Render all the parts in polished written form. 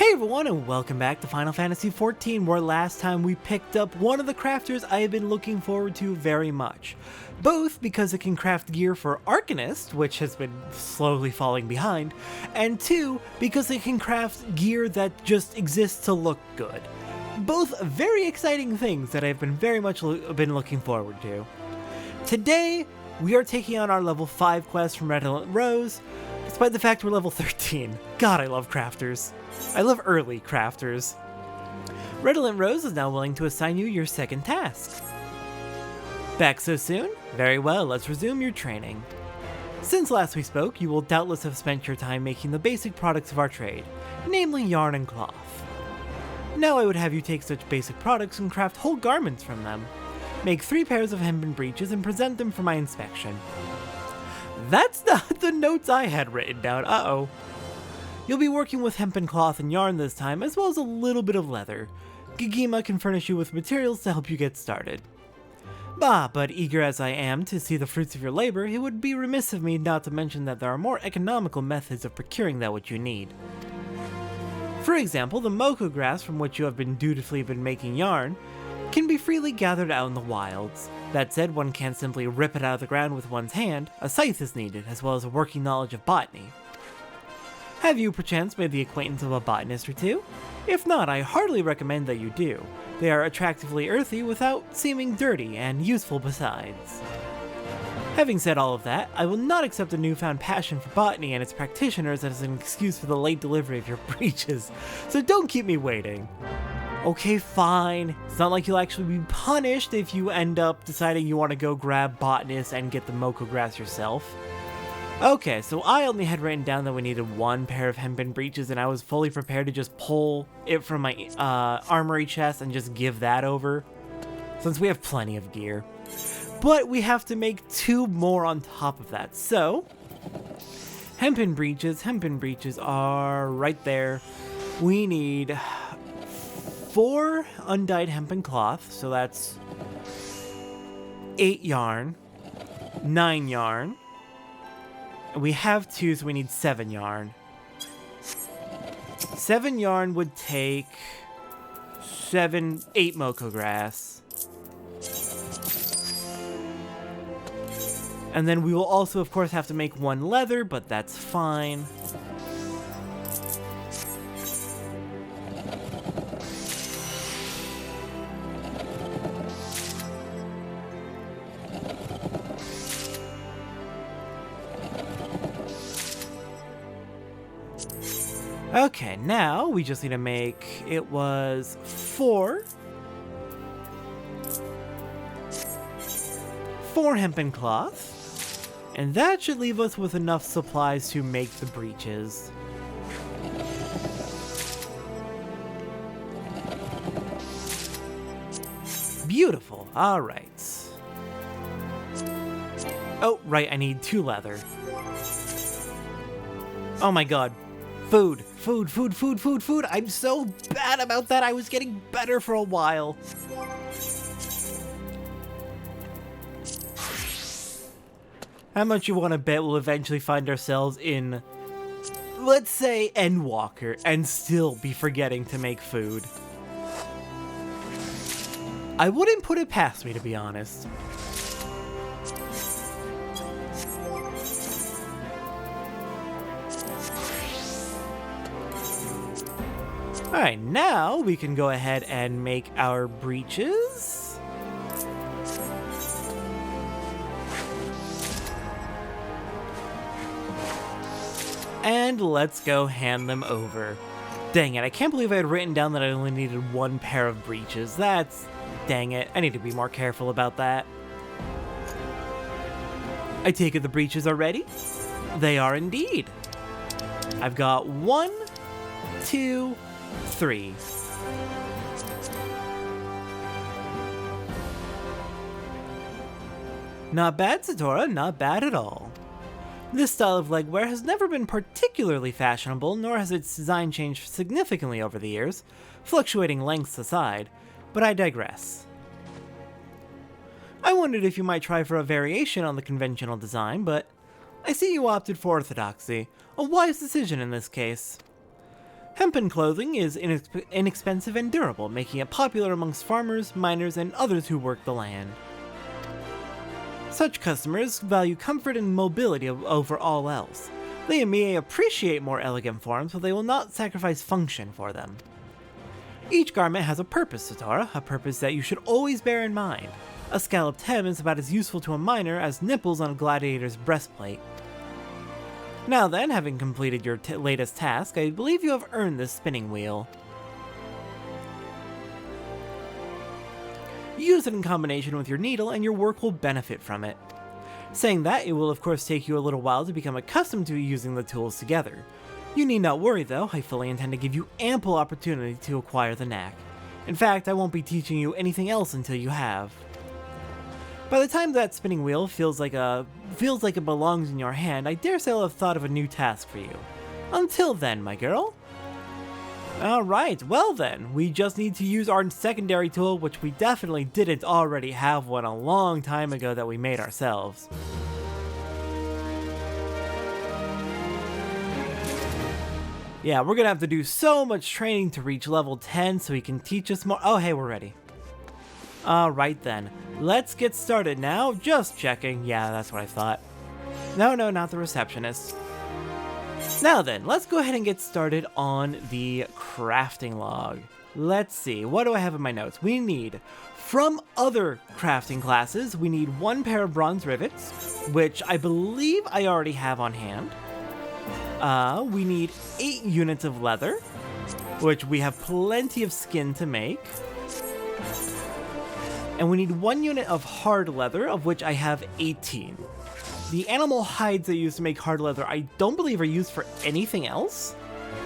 Hey everyone, and welcome back to Final Fantasy XIV, where last time we picked up one of the crafters I have been looking forward to very much. Both because it can craft gear for Arcanist, which has been slowly falling behind, and two, because it can craft gear that just exists to look good. Both very exciting things that I've been very much been looking forward to. Today, we are taking on our level 5 quest from Redolent Rose, despite the fact we're level 13. God, I love crafters. I love early crafters. Redolent Rose is now willing to assign you your second task. Back so soon? Very well, let's resume your training. Since last we spoke, you will doubtless have spent your time making the basic products of our trade, namely yarn and cloth. Now I would have you take such basic products and craft whole garments from them. Make 3 pairs of hempen breeches and present them for my inspection. That's not the notes I had written down, uh-oh. You'll be working with hempen cloth and yarn this time, as well as a little bit of leather. Gigima can furnish you with materials to help you get started. But eager as I am to see the fruits of your labor, it would be remiss of me not to mention that there are more economical methods of procuring that which you need. For example, the moko grass from which you have been dutifully making yarn can be freely gathered out in the wilds. That said, one can't simply rip it out of the ground with one's hand. A scythe is needed, as well as a working knowledge of botany. Have you perchance made the acquaintance of a botanist or two? If not, I heartily recommend that you do. They are attractively earthy without seeming dirty, and useful besides. Having said all of that, I will not accept a newfound passion for botany and its practitioners as an excuse for the late delivery of your breeches, so don't keep me waiting. Okay, fine. It's not like you'll actually be punished if you end up deciding you want to go grab botanist and get the moko grass yourself. Okay, so I only had written down that we needed 1 pair of hempen breeches, and I was fully prepared to just pull it from my armory chest and just give that over, since we have plenty of gear. But we have to make 2 more on top of that, so hempen breeches are right there. We need 4 undyed hempen cloth, so that's 8 yarn, 9 yarn. We have 2, so we need 7 yarn. 7 yarn would take 8 moko grass. And then we will also, of course, have to make 1 leather, but that's fine. Okay, now we just need to make, it was 4 hempen cloth, and that should leave us with enough supplies to make the breeches. Beautiful, alright. Oh, right, I need 2 leather. Oh my god. Food. I'm so bad about that. I was getting better for a while. How much you want to bet we'll eventually find ourselves in, let's say, Endwalker, and still be forgetting to make food? I wouldn't put it past me, to be honest. Alright, now we can go ahead and make our breeches. And let's go hand them over. Dang it, I can't believe I had written down that I only needed 1 pair of breeches. Dang it, I need to be more careful about that. I take it the breeches are ready? They are indeed. I've got 1, 2, 3. Not bad, Satora, not bad at all. This style of legwear has never been particularly fashionable, nor has its design changed significantly over the years, fluctuating lengths aside, but I digress. I wondered if you might try for a variation on the conventional design, but I see you opted for orthodoxy, a wise decision in this case. Hempen clothing is inexpensive and durable, making it popular amongst farmers, miners, and others who work the land. Such customers value comfort and mobility over all else. They may appreciate more elegant forms, but they will not sacrifice function for them. Each garment has a purpose, Sotara, a purpose that you should always bear in mind. A scalloped hem is about as useful to a miner as nipples on a gladiator's breastplate. Now then, having completed your latest task, I believe you have earned this spinning wheel. Use it in combination with your needle and your work will benefit from it. Saying that, it will of course take you a little while to become accustomed to using the tools together. You need not worry though, I fully intend to give you ample opportunity to acquire the knack. In fact, I won't be teaching you anything else until you have. By the time that spinning wheel feels like it belongs in your hand, I dare say I'll have thought of a new task for you. Until then, my girl. Alright, well then, we just need to use our secondary tool, which we definitely didn't already have one a long time ago that we made ourselves. Yeah, we're gonna have to do so much training to reach level 10 so he can teach us more. Oh, hey, we're ready. Alright then, let's get started now. Just checking. Yeah, that's what I thought. No, not the receptionist. Now then, let's go ahead and get started on the crafting log. Let's see, what do I have in my notes? We need, from other crafting classes, we need 1 pair of bronze rivets, which I believe I already have on hand. We need 8 units of leather, which we have plenty of skin to make. And we need 1 unit of hard leather, of which I have 18. The animal hides I used to make hard leather I don't believe are used for anything else,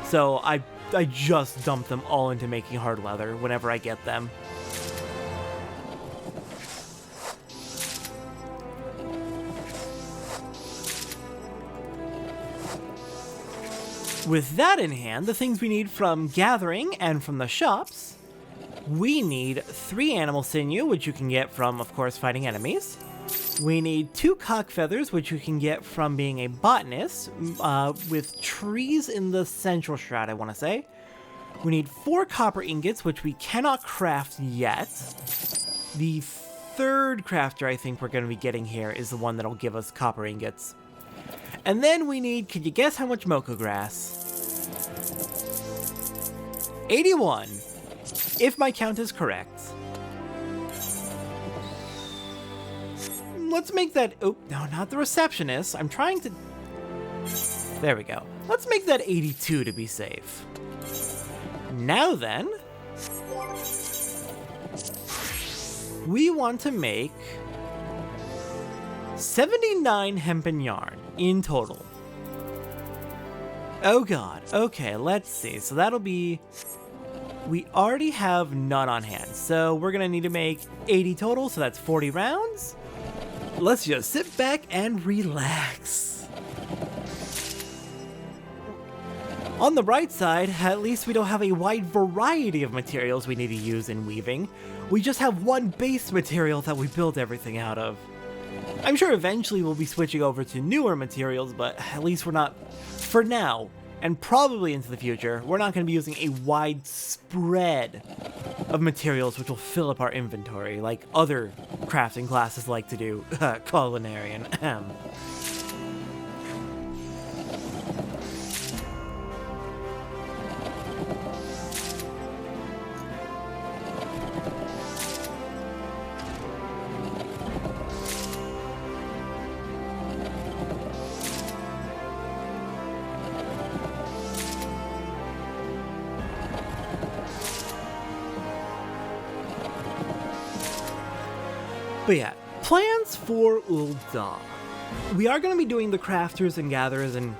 so I just dump them all into making hard leather whenever I get them. With that in hand, the things we need from gathering and from the shops, we need 3 animal sinew, which you can get from, of course, fighting enemies. We need 2 cock feathers, which you can get from being a botanist, with trees in the central shroud, I want to say. We need 4 copper ingots, which we cannot craft yet. The 3rd crafter I think we're going to be getting here is the one that'll give us copper ingots. And then we need, can you guess how much mocha grass? 81, if my count is correct. Let's make that, oh, no, not the receptionist. I'm trying to, there we go. Let's make that 82 to be safe. Now then, we want to make 79 hempen yarn in total. Oh god, okay, let's see. So that'll be, we already have none on hand. So we're gonna need to make 80 total, so that's 40 rounds. Let's just sit back and relax. On the bright side, at least we don't have a wide variety of materials we need to use in weaving. We just have one base material that we build everything out of. I'm sure eventually we'll be switching over to newer materials, but at least we're not, for now, and probably into the future, we're not going to be using a wide spread of materials which will fill up our inventory like other crafting classes like to do. Culinarian. But yeah, plans for Ul'dah. We are going to be doing the crafters and gatherers and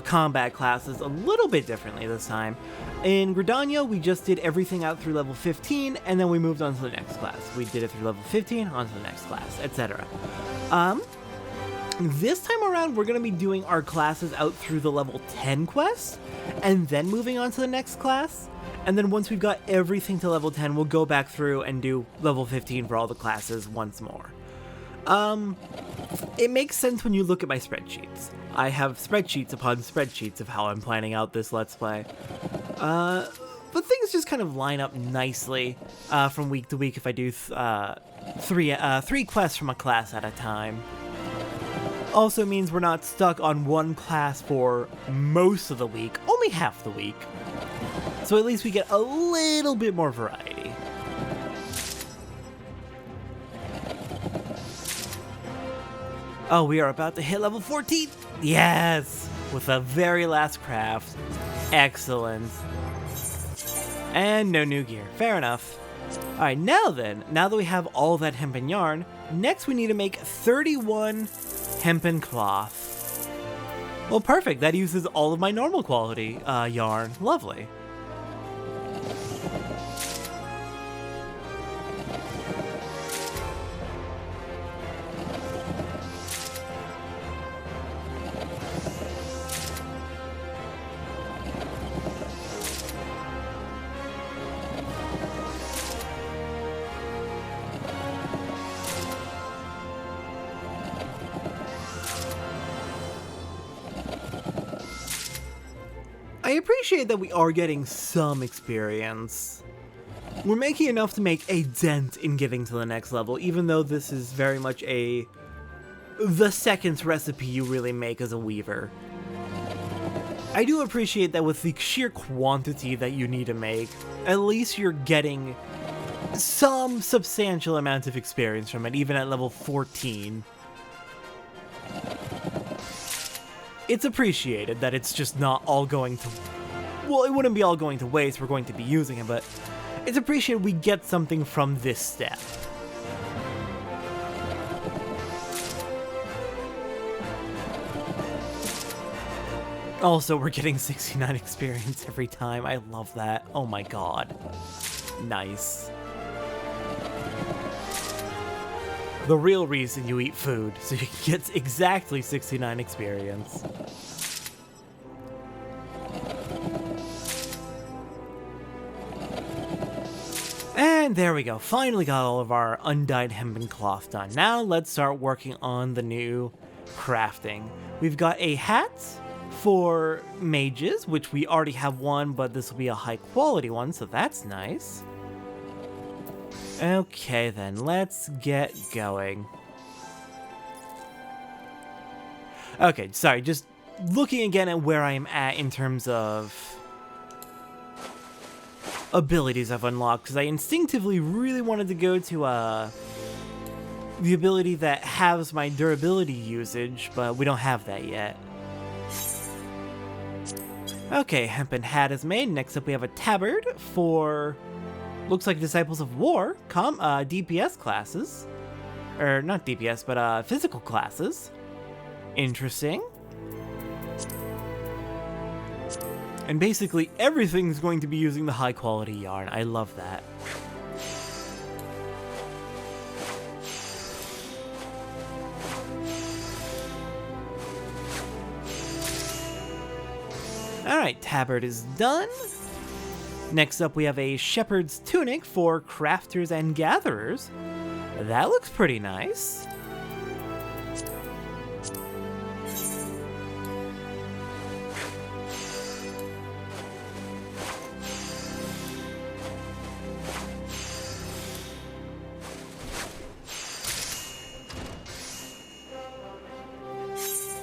combat classes a little bit differently this time. In Gridania, we just did everything out through level 15, and then we moved on to the next class. We did it through level 15, on to the next class, etc. This time around, we're going to be doing our classes out through the level 10 quest, and then moving on to the next class. And then once we've got everything to level 10, we'll go back through and do level 15 for all the classes once more. It makes sense when you look at my spreadsheets. I have spreadsheets upon spreadsheets of how I'm planning out this Let's Play. But things just kind of line up nicely from week to week if I do three quests from a class at a time. Also means we're not stuck on one class for most of the week, only half the week. So at least we get a little bit more variety. Oh, we are about to hit level 14! Yes! With the very last craft. Excellent. And no new gear. Fair enough. Alright, now that we have all that hempen yarn, next we need to make 31 hempen cloth. Well, perfect. That uses all of my normal quality yarn. Lovely. I appreciate that we are getting some experience. We're making enough to make a dent in getting to the next level, even though this is very much the second recipe you really make as a weaver. I do appreciate that with the sheer quantity that you need to make, at least you're getting some substantial amount of experience from it, even at level 14. It's appreciated that it's just not all going to... Well, it wouldn't be all going to waste, we're going to be using it, but it's appreciated we get something from this step. Also, we're getting 69 experience every time. I love that. Oh my god. Nice. The real reason you eat food, so you get exactly 69 experience. And there we go, finally got all of our undyed hempen cloth done. Now let's start working on the new crafting. We've got a hat for mages, which we already have one, but this will be a high quality one, so that's nice. Okay then, let's get going. Okay, sorry, just looking again at where I am at in terms of abilities I've unlocked, because I instinctively really wanted to go to the ability that halves my durability usage, but we don't have that yet. Okay, hempen hat is made. Next up we have a tabard for... looks like Disciples of War, DPS classes. Or, not DPS, but physical classes. Interesting. And basically everything's going to be using the high quality yarn. I love that. Alright, tabard is done. Next up we have a shepherd's tunic for crafters and gatherers. That looks pretty nice.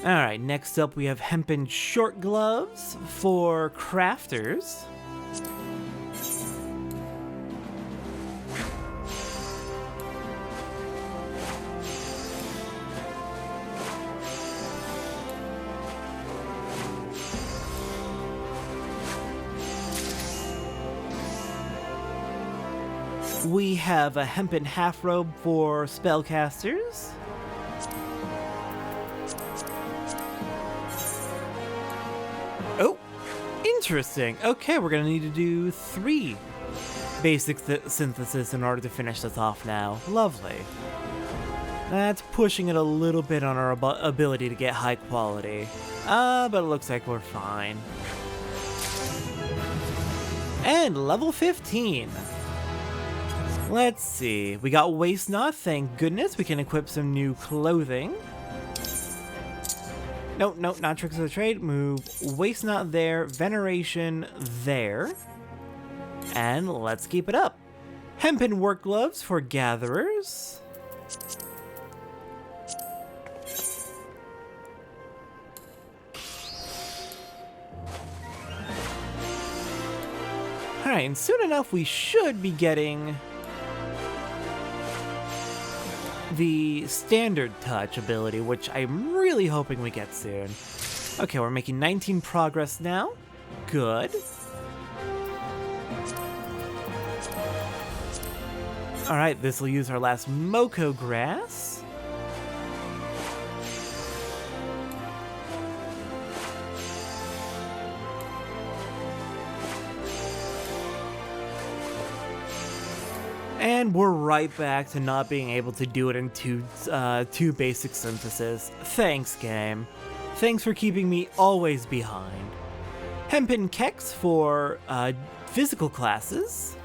Alright, next up we have hempen short gloves for crafters. We have a hempen half robe for spellcasters. Oh, interesting. Okay, we're gonna need to do 3 basic synthesis in order to finish this off now. Lovely. That's pushing it a little bit on our ability to get high quality. But it looks like we're fine. And level 15. Let's see, we got Waste Not, thank goodness. We can equip some new clothing. Nope, not Tricks of the Trade. Move Waste Not there, Veneration there. And let's keep it up. Hempen work gloves for gatherers. Alright, and soon enough we should be getting the standard touch ability, which I'm really hoping we get soon. Okay, we're making 19 progress now. Good. Alright, this will use our last Moko Grass. And we're right back to not being able to do it in two basic synthesis. Thanks, game. Thanks for keeping me always behind. Hempen Kex for physical classes.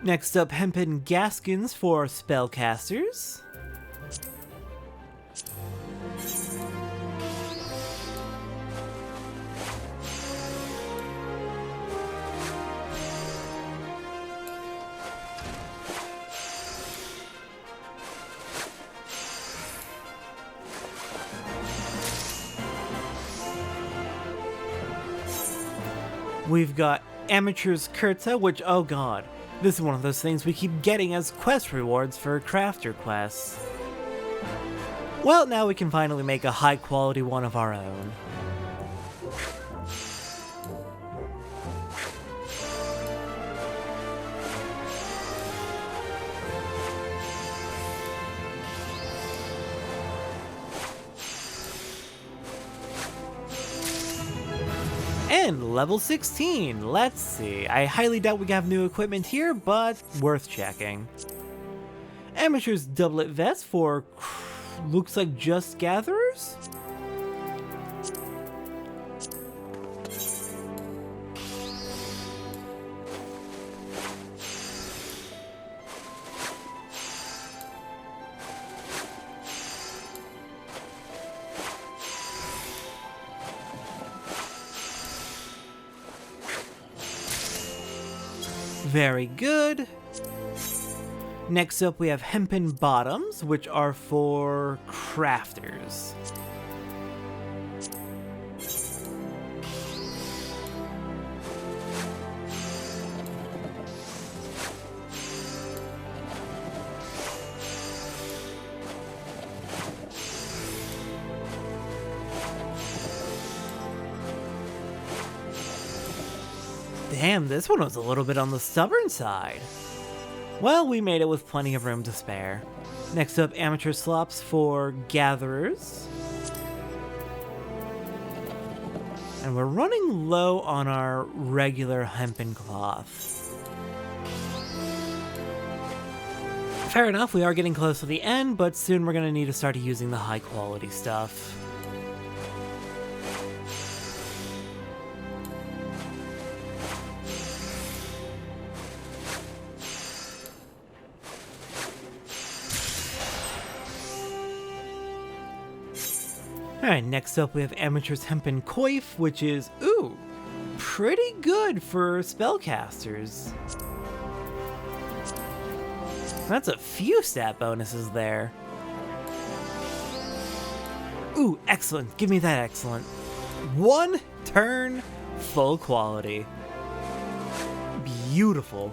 Next up, Hempen Gaskins for spellcasters. We've got Amateur's Kurta, which, oh god, this is one of those things we keep getting as quest rewards for crafter quests. Well, now we can finally make a high quality one of our own. And level 16, let's see. I highly doubt we have new equipment here, but worth checking. Amateur's doublet vest for looks like just gatherers? Very good. Next up we have Hempen Bottoms, which are for crafters. Damn, this one was a little bit on the stubborn side. Well, we made it with plenty of room to spare. Next up, Amateur Slops for gatherers. And we're running low on our regular hempen cloth. Fair enough, we are getting close to the end, but soon we're going to need to start using the high quality stuff. Alright, next up we have Amateur's Hempen Coif, which is, ooh, pretty good for spellcasters. That's a few stat bonuses there. Ooh, excellent. Give me that excellent. 1 turn, full quality. Beautiful.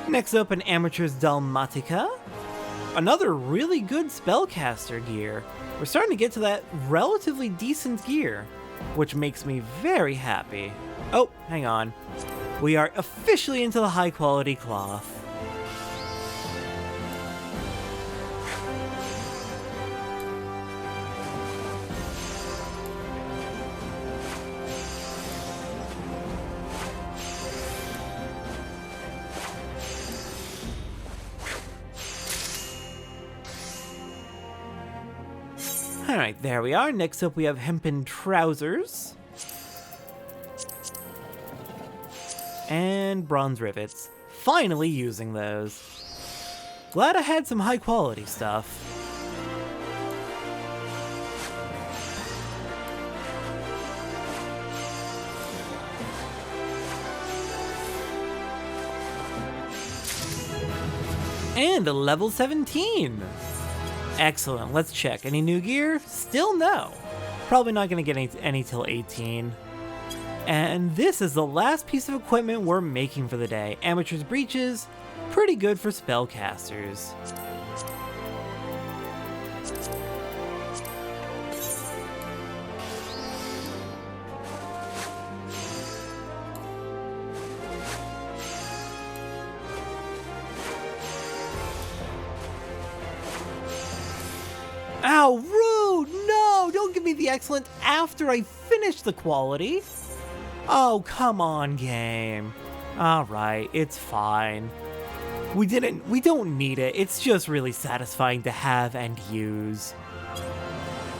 Next up, an Amateur's Dalmatica. Another really good spellcaster gear. We're starting to get to that relatively decent gear, which makes me very happy. Oh, hang on. We are officially into the high quality cloth. Alright, there we are. Next up we have hempen trousers. And bronze rivets. Finally using those. Glad I had some high quality stuff. And a level 17! Excellent, let's check. Any new gear? Still no. Probably not gonna get any till 18. And this is the last piece of equipment we're making for the day. Amateur's Breeches, pretty good for spellcasters. Ow, rude! No, don't give me the excellent after I finish the quality. Oh, come on, game. Alright, it's fine. We don't need it. It's just really satisfying to have and use.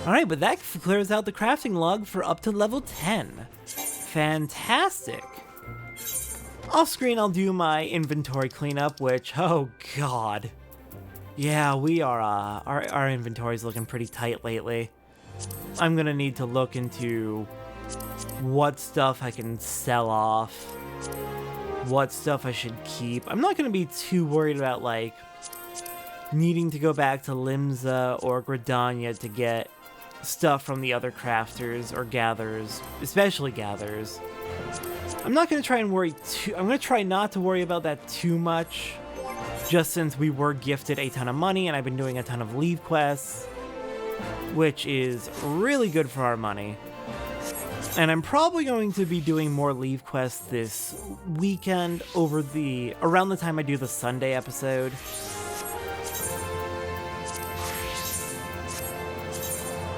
Alright, but that clears out the crafting log for up to level 10. Fantastic. Off screen, I'll do my inventory cleanup, which, oh god. Yeah, we are, our inventory's looking pretty tight lately. I'm gonna need to look into what stuff I can sell off, what stuff I should keep. I'm not gonna be too worried about, like, needing to go back to Limsa or Gridania to get stuff from the other crafters or gatherers, especially gatherers. I'm not gonna try and I'm gonna try not to worry about that too much, just since we were gifted a ton of money and I've been doing a ton of leave quests, which is really good for our money. And I'm probably going to be doing more leave quests this weekend around the time I do the Sunday episode.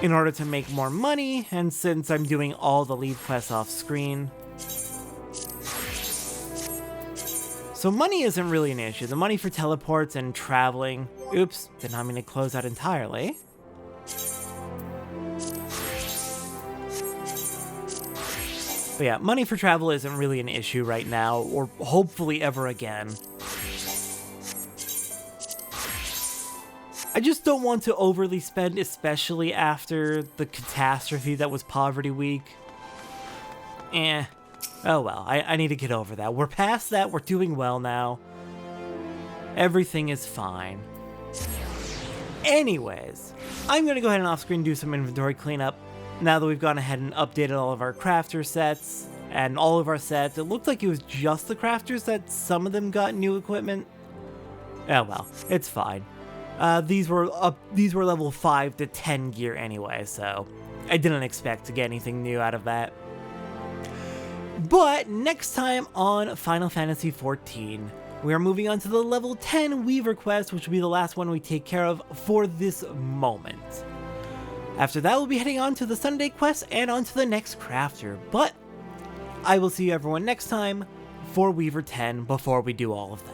In order to make more money, and since I'm doing all the leave quests off screen. So money isn't really an issue. The money for teleports and traveling. Oops, did not mean to close that entirely. But yeah, money for travel isn't really an issue right now, or hopefully ever again. I just don't want to overly spend, especially after the catastrophe that was Poverty Week. Oh well, I need to get over that. We're past that, we're doing well now. Everything is fine. Anyways, I'm gonna go ahead and off-screen do some inventory cleanup. Now that we've gone ahead and updated all of our crafter sets, and all of our sets, it looked like it was just the crafters that some of them got new equipment. Oh well, it's fine. These were level 5 to 10 gear anyway, so I didn't expect to get anything new out of that. But next time on Final Fantasy XIV, we are moving on to the level 10 Weaver quest, which will be the last one we take care of for this moment. After that, we'll be heading on to the Sunday quest and on to the next crafter, but I will see everyone next time for Weaver 10 before we do all of that.